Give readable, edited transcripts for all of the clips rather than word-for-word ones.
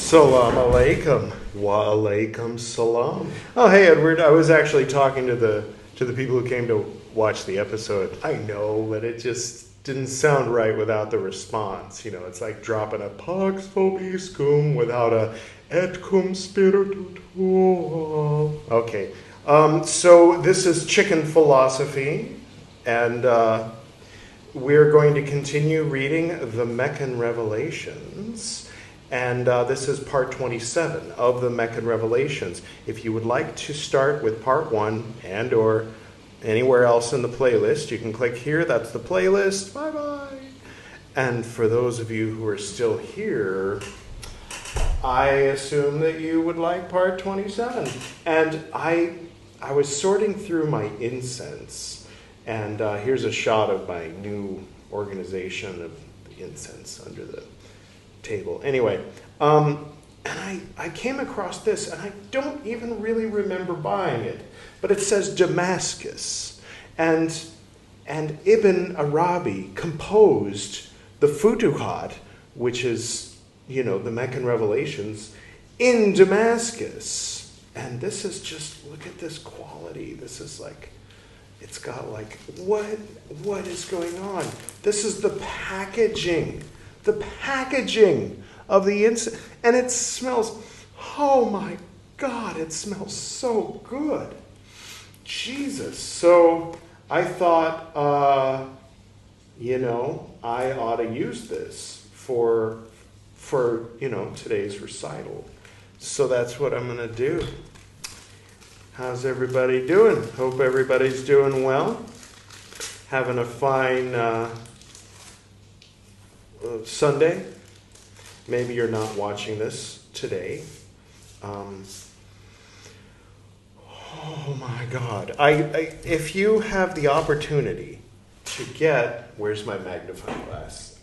Salam alaikum. Wa alaikum salam. Oh, hey, Edward. I was actually talking to the people who came to watch the episode. I know, but it just didn't sound right without the response. You know, it's like dropping a Pax Vobiscum without a Et cum spiritu tuo. Okay. So this is Chicken Philosophy, and we're going to continue reading the Meccan Revelations. And this is part 27 of the Meccan Revelations. If you would like to start with part 1 and or anywhere else in the playlist, you can click here. That's the playlist. Bye-bye. And for those of you who are still here, I assume that you would like part 27. And I was sorting through my incense, and here's a shot of my new organization of incense under the table. Anyway, and I came across this, and I don't even really remember buying it, but it says Damascus, and Ibn Arabi composed the Futuhat, which is, you know, the Meccan Revelations, in Damascus. And this is just, look at this quality. This is like, it's got like, what is going on? This is the packaging of the incense, and it smells, oh my God, it smells so good. Jesus. So I thought, I ought to use this for today's recital. So that's what I'm going to do. How's everybody doing? Hope everybody's doing well. Having a fine Sunday. Maybe you're not watching this today. Oh my God. If you have the opportunity to get, where's my magnifying glass?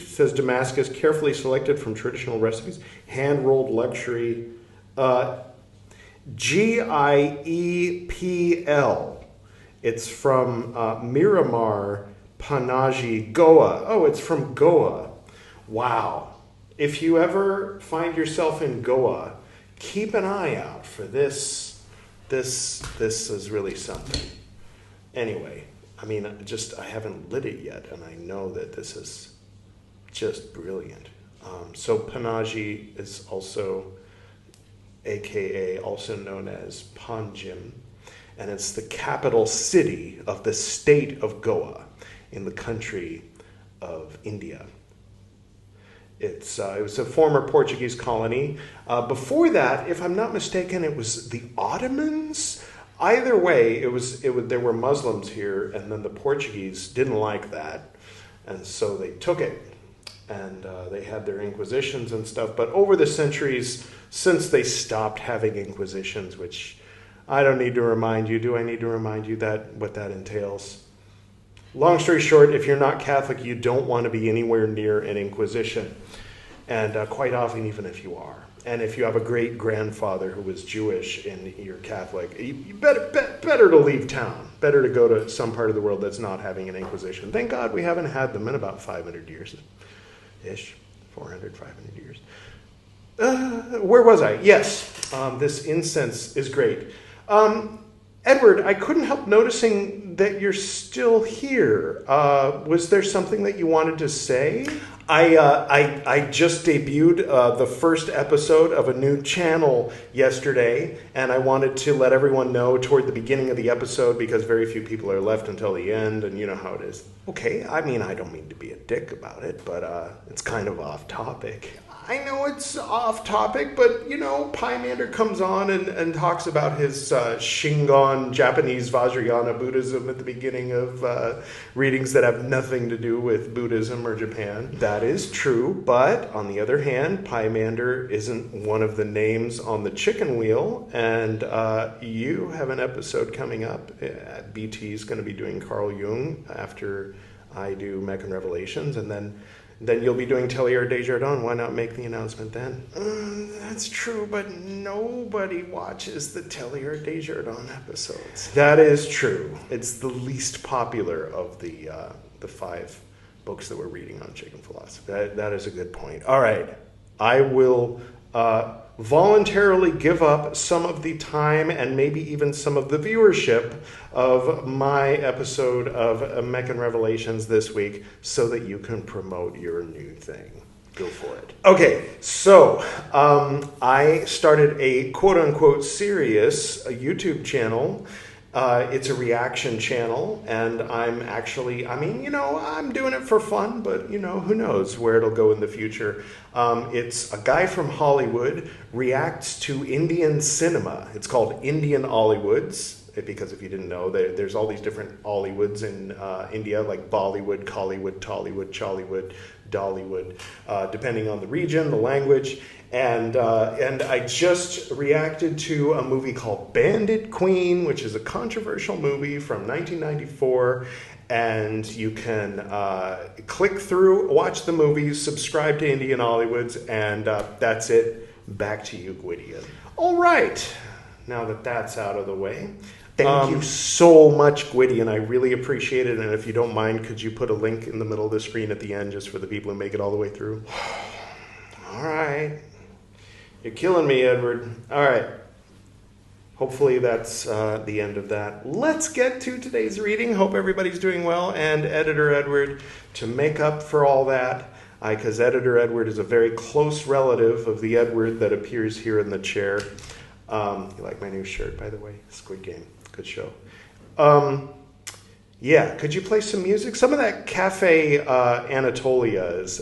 Says Damascus, carefully selected from traditional recipes, hand-rolled luxury, GIEPL. It's from Miramar, Panaji, Goa. Oh, it's from Goa. Wow. If you ever find yourself in Goa, keep an eye out for this. This is really something. Anyway, I haven't lit it yet, and I know that this is just brilliant. So Panaji is also, AKA, also known as Panjim. And it's the capital city of the state of Goa in the country of India. It was a former Portuguese colony. Before that, if I'm not mistaken, it was the Ottomans. Either way, there were Muslims here, and then the Portuguese didn't like that, and so they took it. And they had their inquisitions and stuff. But over the centuries, since they stopped having inquisitions, which I don't need to remind you. Do I need to remind you what that entails? Long story short, if you're not Catholic, you don't want to be anywhere near an inquisition. And quite often, even if you are. And if you have a great-grandfather who was Jewish and you're Catholic, you better to leave town. Better to go to some part of the world that's not having an inquisition. Thank God we haven't had them in about 500 years-ish. 400, 500 years. Where was I? Yes, this incense is great. Edward, I couldn't help noticing that you're still here. Was there something that you wanted to say? I just debuted the first episode of a new channel yesterday, and I wanted to let everyone know toward the beginning of the episode because very few people are left until the end, and you know how it is. Okay, I don't mean to be a dick about it, but it's kind of off topic. I know it's off topic, but, Pymander comes on and talks about his Shingon Japanese Vajrayana Buddhism at the beginning of readings that have nothing to do with Buddhism or Japan. That is true, but on the other hand, Pymander isn't one of the names on the chicken wheel, and you have an episode coming up. BT is going to be doing Carl Jung after I do Meccan Revelations, and then you'll be doing Teilhard de Chardin. Why not make the announcement then? That's true, but nobody watches the Teilhard de Chardin episodes. That is true. It's the least popular of the 5 books that we're reading on chicken philosophy. That is a good point. All right. I will voluntarily give up some of the time and maybe even some of the viewership of my episode of Meccan Revelations this week so that you can promote your new thing. Go for it. Okay, so I started a quote-unquote serious YouTube channel. It's a reaction channel, and I'm doing it for fun, but, who knows where it'll go in the future. It's a guy from Hollywood reacts to Indian cinema. It's called Indian Hollywoods, because if you didn't know, there's all these different Hollywoods in India, like Bollywood, Collywood, Tollywood, Chollywood, Dollywood, depending on the region, the language. And I just reacted to a movie called Bandit Queen, which is a controversial movie from 1994. And you can click through, watch the movies, subscribe to Indian Hollywoods, and that's it. Back to you, Gwydion. All right. Now that that's out of the way, thank you so much, Gwydion. I really appreciate it. And if you don't mind, could you put a link in the middle of the screen at the end just for the people who make it all the way through? All right. You're killing me, Edward. All right. Hopefully that's the end of that. Let's get to today's reading. Hope everybody's doing well. And Editor Edward, to make up for all that, because Editor Edward is a very close relative of the Edward that appears here in the chair. You like my new shirt, by the way? Squid Game. Good show. Yeah, could you play some music? Some of that Cafe Anatolia is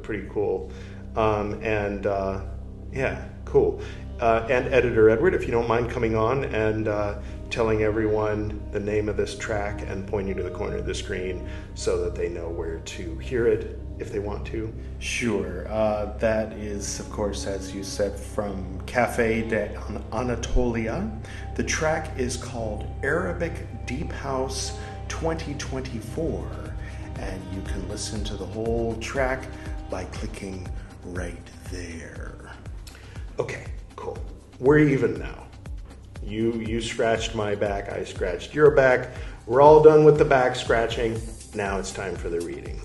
pretty cool. Yeah, cool. And Editor Edward, if you don't mind coming on and telling everyone the name of this track and pointing to the corner of the screen so that they know where to hear it if they want to. Sure. That is, of course, as you said, from Cafe de Anatolia. The track is called Arabic Deep House 2024, and you can listen to the whole track by clicking right there. Okay, cool. We're even now. You scratched my back, I scratched your back. We're all done with the back scratching. Now it's time for the reading.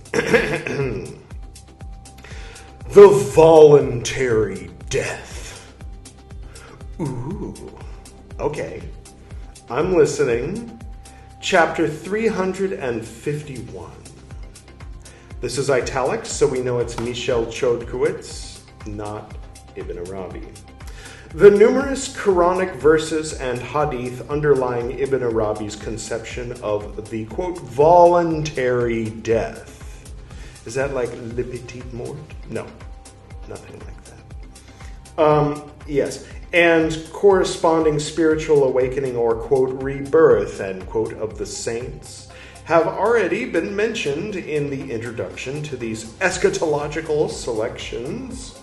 The voluntary death. Ooh. Okay. I'm listening. Chapter 351. This is italics, so we know it's Michel Chodkiewicz, not Ibn Arabi. The numerous Quranic verses and hadith underlying Ibn Arabi's conception of the, quote, voluntary death. Is that like le petit mort? No, nothing like that. Yes, and corresponding spiritual awakening or, quote, rebirth, end quote, of the saints have already been mentioned in the introduction to these eschatological selections.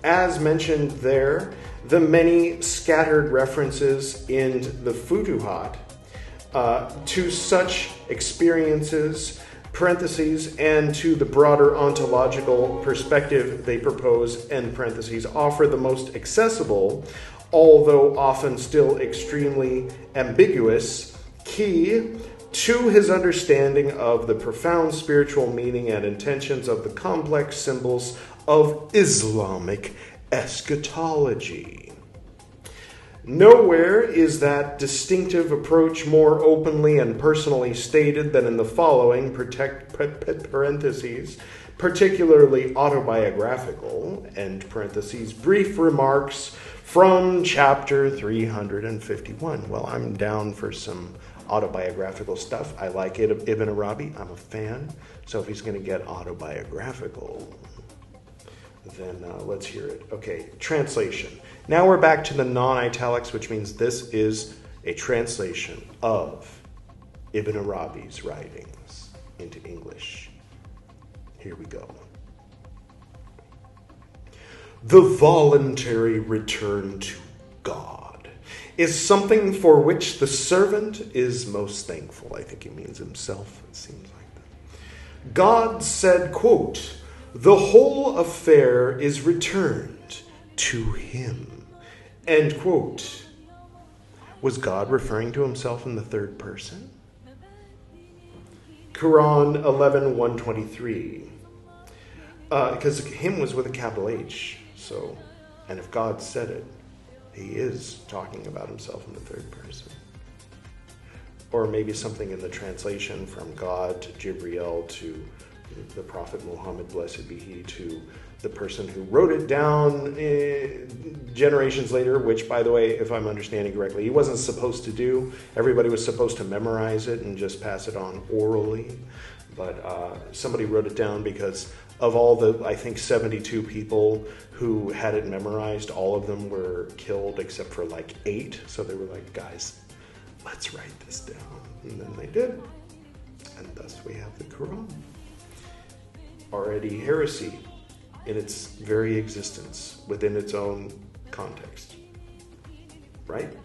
As mentioned there, the many scattered references in the Futuhat to such experiences, parentheses, and to the broader ontological perspective they propose, end parentheses, offer the most accessible, although often still extremely ambiguous, key to his understanding of the profound spiritual meaning and intentions of the complex symbols of Islamic eschatology. Nowhere is that distinctive approach more openly and personally stated than in the following parentheses, particularly autobiographical, end parentheses, brief remarks from chapter 351. Well, I'm down for some autobiographical stuff. I like it, Ibn Arabi. I'm a fan. So if he's going to get autobiographical, then let's hear it. Okay, translation. Now we're back to the non-italics, which means this is a translation of Ibn Arabi's writings into English. Here we go. The voluntary return to God is something for which the servant is most thankful. I think he means himself. It seems like that. God said, quote, the whole affair is returned to him, end quote. Was God referring to himself in the third person? Quran 11:123. Because him was with a capital H. So, and if God said it, he is talking about himself in the third person. Or maybe something in the translation from God to Jibreel to the Prophet Muhammad, blessed be he, to the person who wrote it down generations later, which, by the way, if I'm understanding correctly, he wasn't supposed to do. Everybody was supposed to memorize it and just pass it on orally. But somebody wrote it down because of all the, I think, 72 people who had it memorized, all of them were killed except for like 8. So they were like, guys, let's write this down. And then they did. And thus we have the Quran. Already heresy in its very existence, within its own context. Right?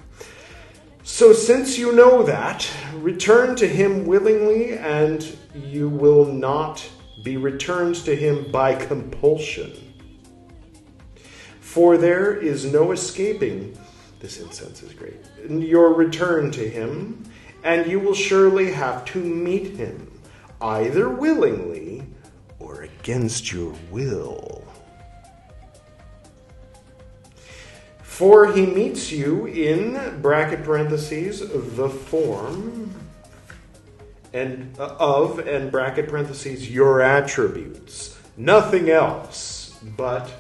So since you know that, return to him willingly, and you will not be returned to him by compulsion. For there is no escaping, this incense is great, your return to him, and you will surely have to meet him, either willingly or against your will. For he meets you in, bracket parentheses, the form and of, and bracket parentheses, your attributes. Nothing else but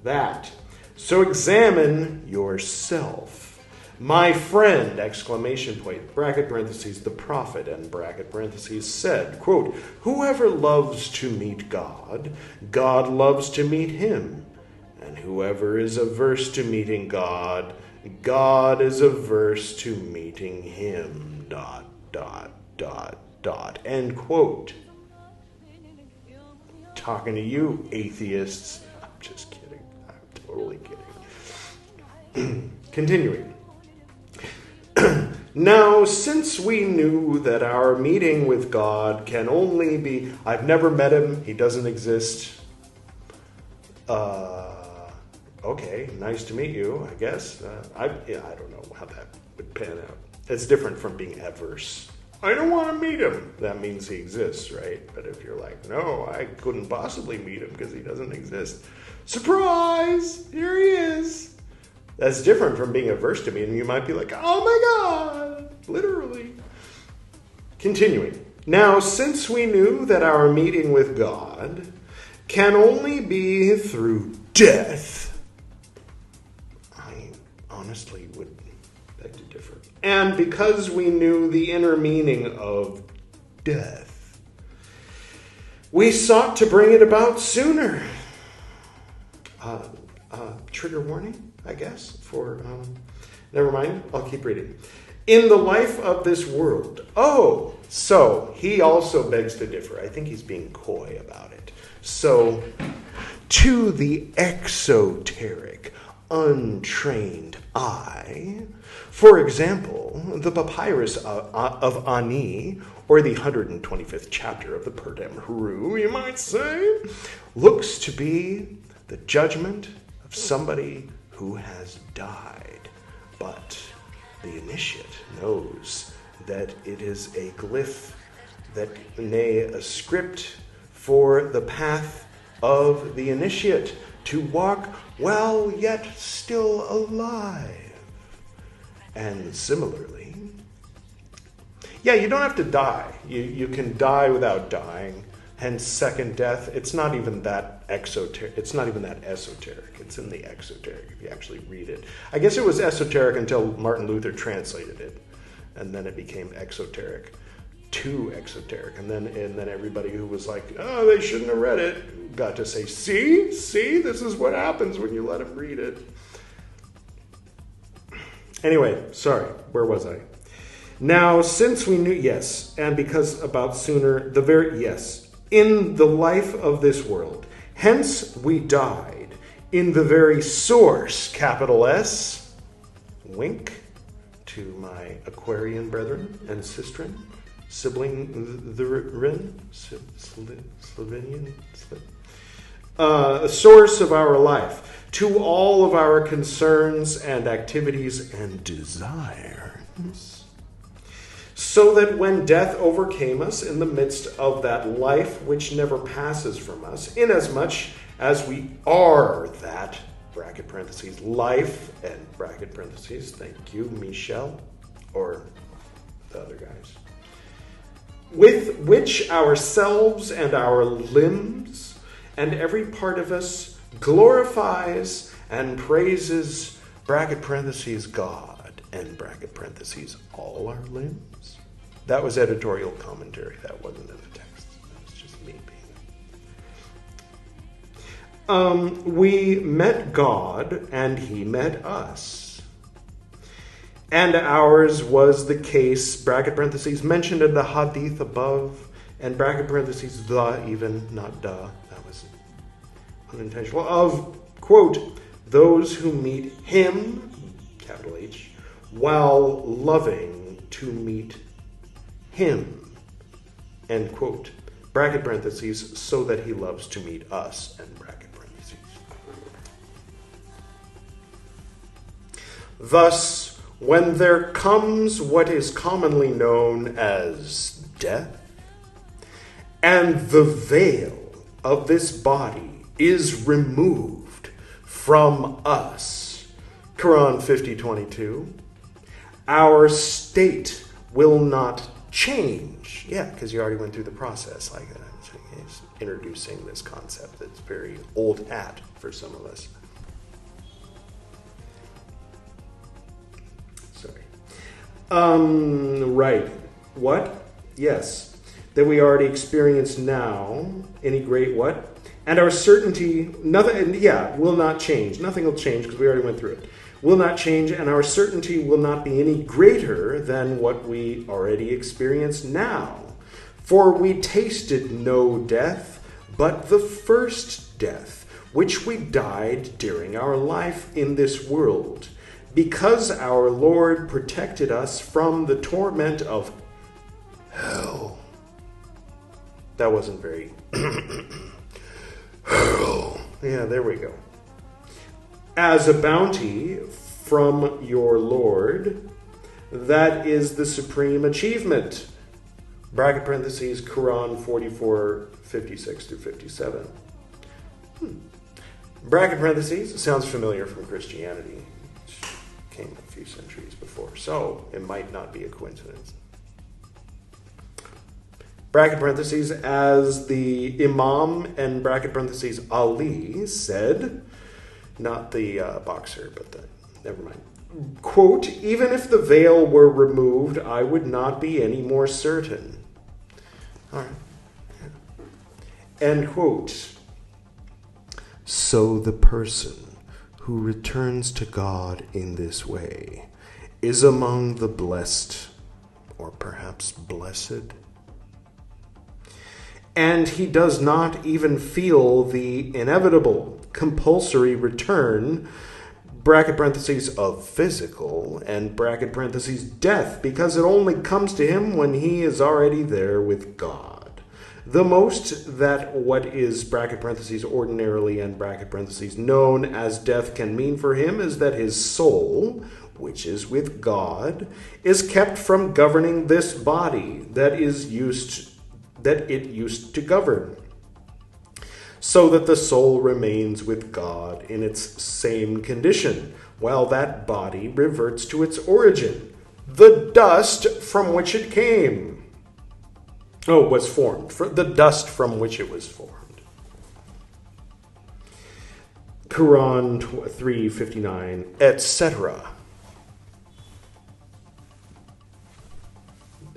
that. So examine yourself. My friend, exclamation point, bracket parentheses, the prophet, and bracket parentheses, said, quote, whoever loves to meet God, God loves to meet him. And whoever is averse to meeting God, God is averse to meeting him. ... End quote. Talking to you, atheists. I'm just kidding. I'm totally kidding. Continuing. Now, since we knew that our meeting with God can only be... I've never met him. He doesn't exist. Okay, nice to meet you, I guess. I don't know how that would pan out. It's different from being averse. I don't want to meet him. That means he exists, right? But if you're like, no, I couldn't possibly meet him because he doesn't exist. Surprise! Here he is. That's different from being averse to me. And you might be like, oh my God! Literally. Continuing. Now, since we knew that our meeting with God can only be through death, I honestly would beg to differ. And because we knew the inner meaning of death, we sought to bring it about sooner. Trigger warning, I guess, for... never mind, I'll keep reading. In the life of this world. Oh, so he also begs to differ. I think he's being coy about it. So, to the exoteric, untrained eye, for example, the papyrus of Ani, or the 125th chapter of the Perdem Huru, you might say, looks to be the judgment of somebody who has died. But the initiate knows that it is a glyph, that nay, a script for the path of the initiate to walk while yet still alive. And similarly, yeah, you don't have to die. You can die without dying. Hence, second death. It's not even that exoteric. It's not even that esoteric. It's in the exoteric if you actually read it. I guess it was esoteric until Martin Luther translated it, and then it became exoteric. Too exoteric, and then everybody who was like, oh, they shouldn't have read it, got to say, see, this is what happens when you let them read it. Anyway, sorry, where was I? Now, since we knew, yes, and because about sooner, the very, yes, in the life of this world, hence we died in the very source, capital S, wink to my Aquarian brethren and sistren, sibling the Rin, Slovenian, source of our life, to all of our concerns and activities and desires. So that when death overcame us in the midst of that life which never passes from us, inasmuch as we are that, bracket parentheses, life, and bracket parentheses, thank you, Michel, or the other guys, with which ourselves and our limbs and every part of us glorifies and praises, bracket parentheses, God, and bracket parentheses, all our limbs. That was editorial commentary. That wasn't in the text. That was just me being. We met God, and he met us. And ours was the case, bracket parentheses, mentioned in the hadith above, and bracket parentheses, the even, not da, that was unintentional, of, quote, those who meet him, capital H, while loving to meet him, end quote, bracket parentheses, so that he loves to meet us, end bracket parentheses. Thus, when there comes what is commonly known as death, and the veil of this body is removed from us, Quran 50:22, our state will not change. Yeah, because you already went through the process. Like he's introducing this concept that's very old hat for some of us. Sorry. Right. What? Yes. That we already experience now. Any great what? And our certainty, nothing, yeah, will not change. Nothing will change because we already went through it. Will not change, and our certainty will not be any greater than what we already experience now. For we tasted no death, but the first death, which we died during our life in this world, because our Lord protected us from the torment of hell. That wasn't very... hell. Yeah, there we go. As a bounty from your Lord, that is the supreme achievement. Bracket parentheses, Quran 44:56-57. Bracket parentheses, sounds familiar from Christianity. Which came a few centuries before, so it might not be a coincidence. Bracket parentheses, as the Imam and bracket parentheses Ali said, not the boxer, but the, never mind. Quote, even if the veil were removed, I would not be any more certain. All right. Yeah. End quote. So the person who returns to God in this way is among the blessed, or perhaps blessed. And he does not even feel the inevitable, compulsory return, bracket parentheses, of physical, and bracket parentheses, death, because it only comes to him when he is already there with God. The most that what is, bracket parentheses, ordinarily, and bracket parentheses, known as death can mean for him is that his soul, which is with God, is kept from governing this body that it used to govern, so that the soul remains with God in its same condition, while that body reverts to its origin, the dust from which it came. Oh, was formed. The dust from which it was formed. Quran 3:59, etc.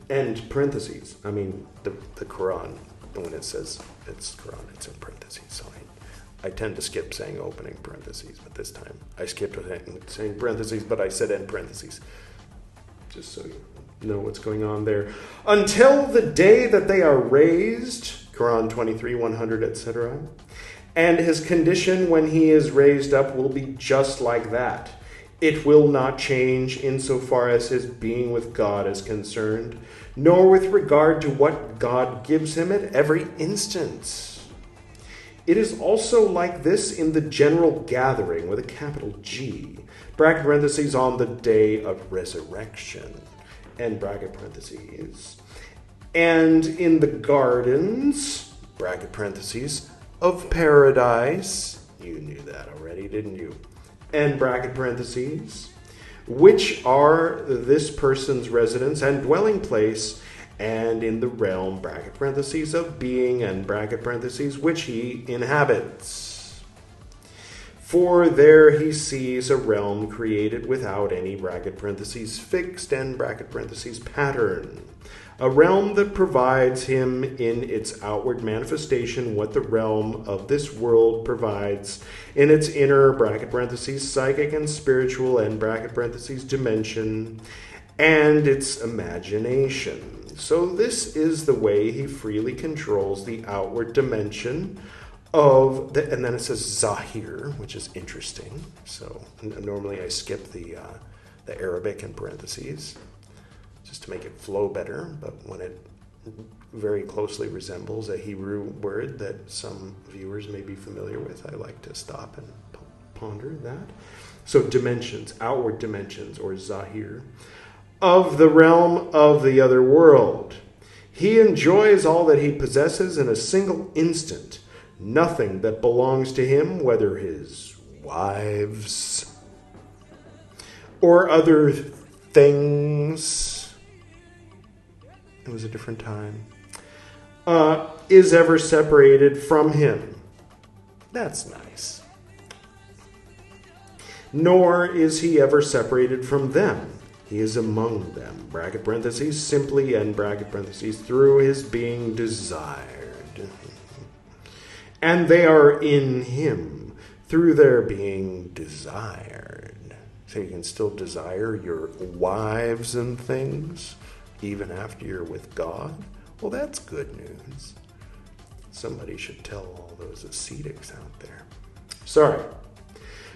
End parentheses. I mean, the Quran, when it says it's Quran, it's in parentheses. So I tend to skip saying opening parentheses, but this time I skipped saying parentheses, but I said end parentheses. Just so you know what's going on there. Until the day that they are raised, Quran 23:100, etc. And his condition when he is raised up will be just like that. It will not change insofar as his being with God is concerned, nor with regard to what God gives him at every instant. It is also like this in the general gathering with a capital G, bracket parentheses, on the day of resurrection, end bracket parentheses, and in the gardens, bracket parentheses, of paradise, you knew that already, didn't you? End bracket parentheses, which are this person's residence and dwelling place, and in the realm, bracket parentheses, of being, and bracket parentheses, which he inhabits. For there he sees a realm created without any bracket parentheses fixed, and bracket parentheses pattern. A realm that provides him in its outward manifestation what the realm of this world provides in its inner, bracket parentheses, psychic and spiritual, end bracket parentheses, dimension, and its imagination. So this is the way he freely controls the outward dimension of the, and then it says Zahir, which is interesting. So normally I skip the Arabic in parentheses just to make it flow better, but when it very closely resembles a Hebrew word that some viewers may be familiar with, I like to stop and ponder that. So dimensions, outward dimensions, or Zahir, of the realm of the other world. He enjoys all that he possesses in a single instant. Nothing that belongs to him, whether his wives or other things, it was a different time, is ever separated from him. That's nice. Nor is he ever separated from them. He is among them, bracket parentheses, simply, end bracket parentheses, through his being desired. And they are in him through their being desired. So you can still desire your wives and things even after you're with God. Well, that's good news. Somebody should tell all those ascetics out there. Sorry.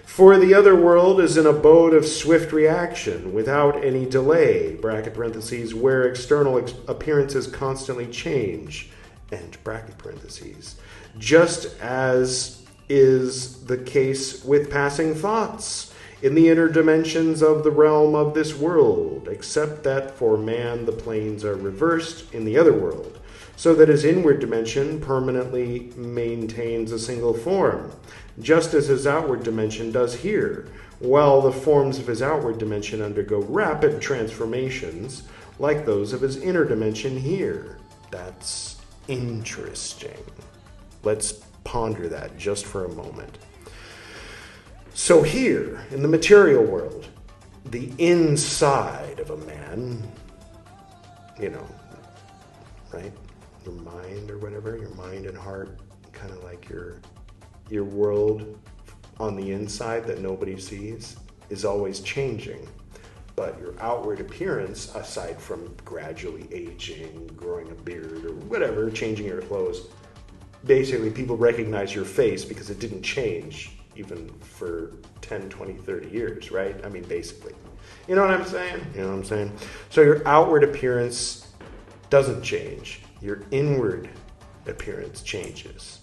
For the other world is an abode of swift reaction, without any delay, bracket parentheses, where external appearances constantly change, end bracket parentheses, just as is the case with passing thoughts in the inner dimensions of the realm of this world, except that for man the planes are reversed in the other world, so that his inward dimension permanently maintains a single form, just as his outward dimension does here, while the forms of his outward dimension undergo rapid transformations like those of his inner dimension here. That's interesting. Let's ponder that just for a moment. So here, in the material world, the inside of a man, right? Your mind or whatever, your mind and heart, kind of like your world on the inside that nobody sees, is always changing. But your outward appearance, aside from gradually aging, growing a beard or whatever, changing your clothes, basically people recognize your face because it didn't change even for 10, 20, 30 years, right? I mean, basically. You know what I'm saying? So your outward appearance doesn't change. Your inward appearance changes.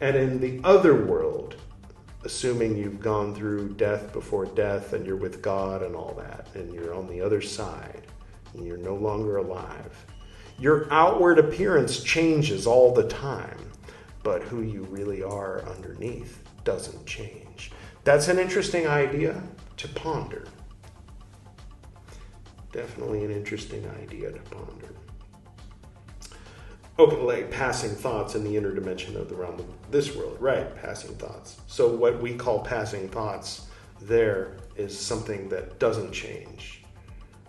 And in the other world, assuming you've gone through death before death and you're with God and all that, and you're on the other side, and you're no longer alive, your outward appearance changes all the time, but who you really are underneath doesn't change. That's an interesting idea to ponder. Definitely an interesting idea to ponder. Okay, like passing thoughts in the inner dimension of the realm of this world. Right, passing thoughts. So what we call passing thoughts there is something that doesn't change.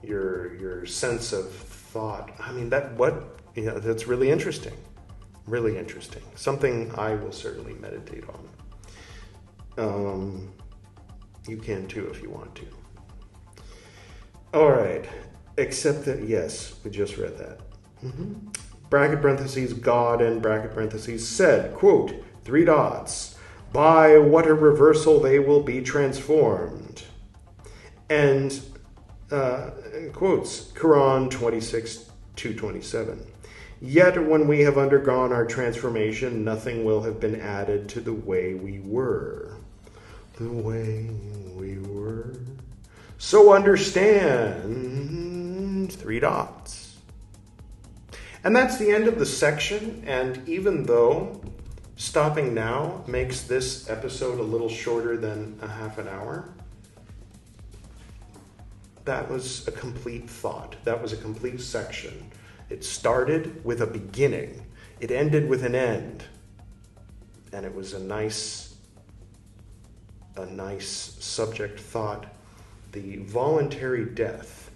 Your sense of thought. I mean, that's really interesting. Really interesting. Something I will certainly meditate on. You can too if you want to. All right. Except that, yes, we just read that. Bracket parentheses, God, and bracket parentheses, said, quote, 3 dots, by what a reversal they will be transformed. And quotes, Quran 26:227. Yet when we have undergone our transformation, nothing will have been added to the way we were. The way we were. So understand 3 dots. And that's the end of the section, and even though stopping now makes this episode a little shorter than a half an hour, that was a complete thought. That was a complete section. It started with a beginning. It ended with an end. And it was a nice subject thought. The voluntary death.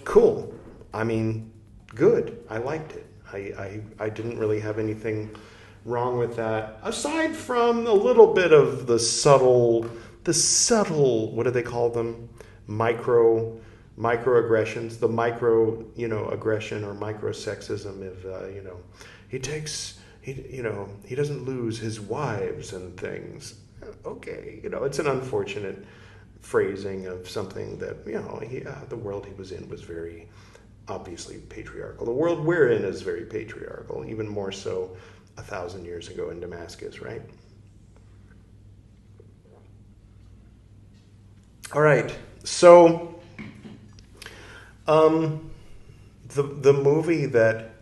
Cool. I mean, good. I liked it. I didn't really have anything wrong with that, aside from a little bit of the subtle, what do they call them? Microaggressions, the micro, aggression or microsexism. If he doesn't lose his wives and things. Okay, it's an unfortunate phrasing of something that the world he was in was very obviously patriarchal. The world we're in is very patriarchal, even more so 1,000 years ago in Damascus, right? All right, so the movie that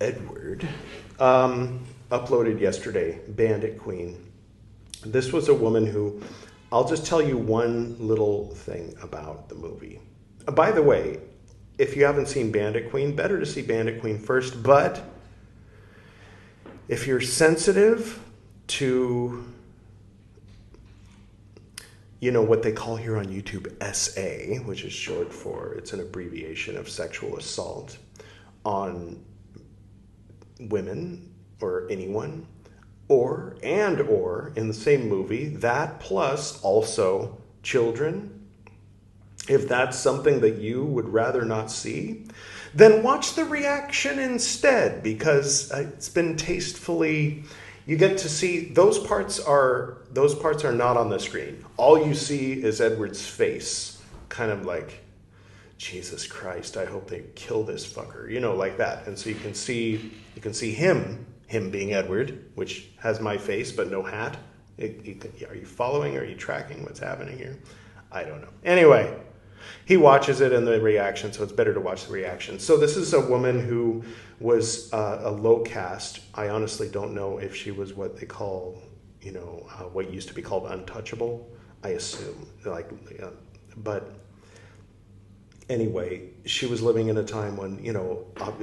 Edward uploaded yesterday, Bandit Queen. This was a woman who, I'll just tell you one little thing about the movie. By the way, if you haven't seen Bandit Queen, better to see Bandit Queen first, but if you're sensitive to, what they call here on YouTube SA, which is short for, it's an abbreviation of sexual assault on women or anyone, or in the same movie, that plus also children, if that's something that you would rather not see, then watch the reaction instead, because it's been tastefully, you get to see, those parts are not on the screen. All you see is Edward's face, kind of like, Jesus Christ, I hope they kill this fucker, like that. And so you can see him being Edward, which has my face but no hat. Are you following? Are you tracking what's happening here? I don't know. Anyway, he watches it and the reaction, so it's better to watch the reaction. So this is a woman who was a low caste. I honestly don't know if she was what they call, what used to be called untouchable. I assume, but anyway, she was living in a time when,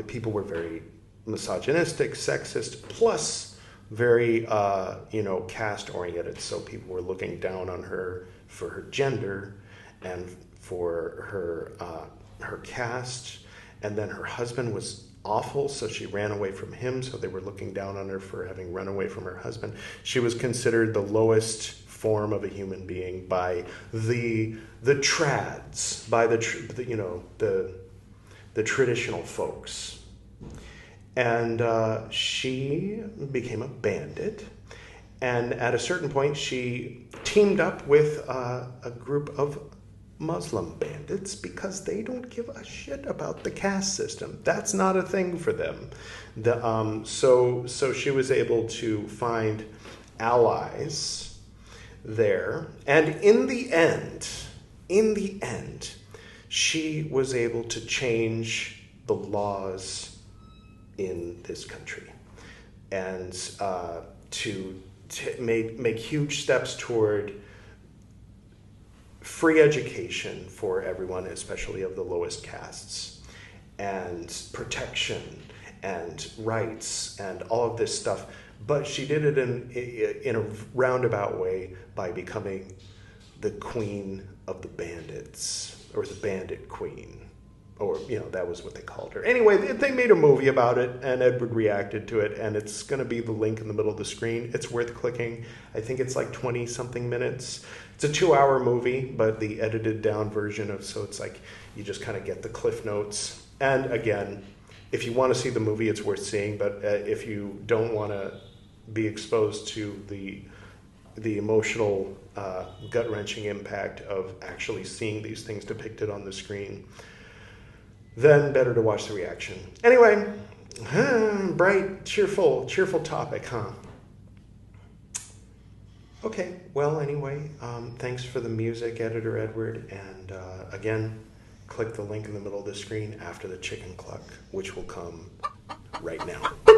people were very misogynistic, sexist, plus very, caste-oriented. So people were looking down on her for her gender and for her caste. And then her husband was awful, so she ran away from him. So they were looking down on her for having run away from her husband. She was considered the lowest form of a human being by the trads, by the traditional folks. And she became a bandit. And at a certain point, she teamed up with a group of Muslim bandits because they don't give a shit about the caste system. That's not a thing for them. So she was able to find allies there. And in the end, she was able to change the laws in this country and to make huge steps toward free education for everyone, especially of the lowest castes, and protection and rights and all of this stuff. But she did it in a roundabout way by becoming the queen of the bandits, or the bandit queen. Or, that was what they called her. Anyway, they made a movie about it, and Edward reacted to it, and it's going to be the link in the middle of the screen. It's worth clicking. I think it's like 20-something minutes. It's a 2-hour movie, but the edited down version so it's like you just kind of get the cliff notes. And again, if you want to see the movie, it's worth seeing, but if you don't want to be exposed to the emotional, gut-wrenching impact of actually seeing these things depicted on the screen, then better to watch the reaction. Anyway, bright, cheerful topic, huh? Okay, well, anyway, thanks for the music, Editor Edward. And again, click the link in the middle of the screen after the chicken cluck, which will come right now.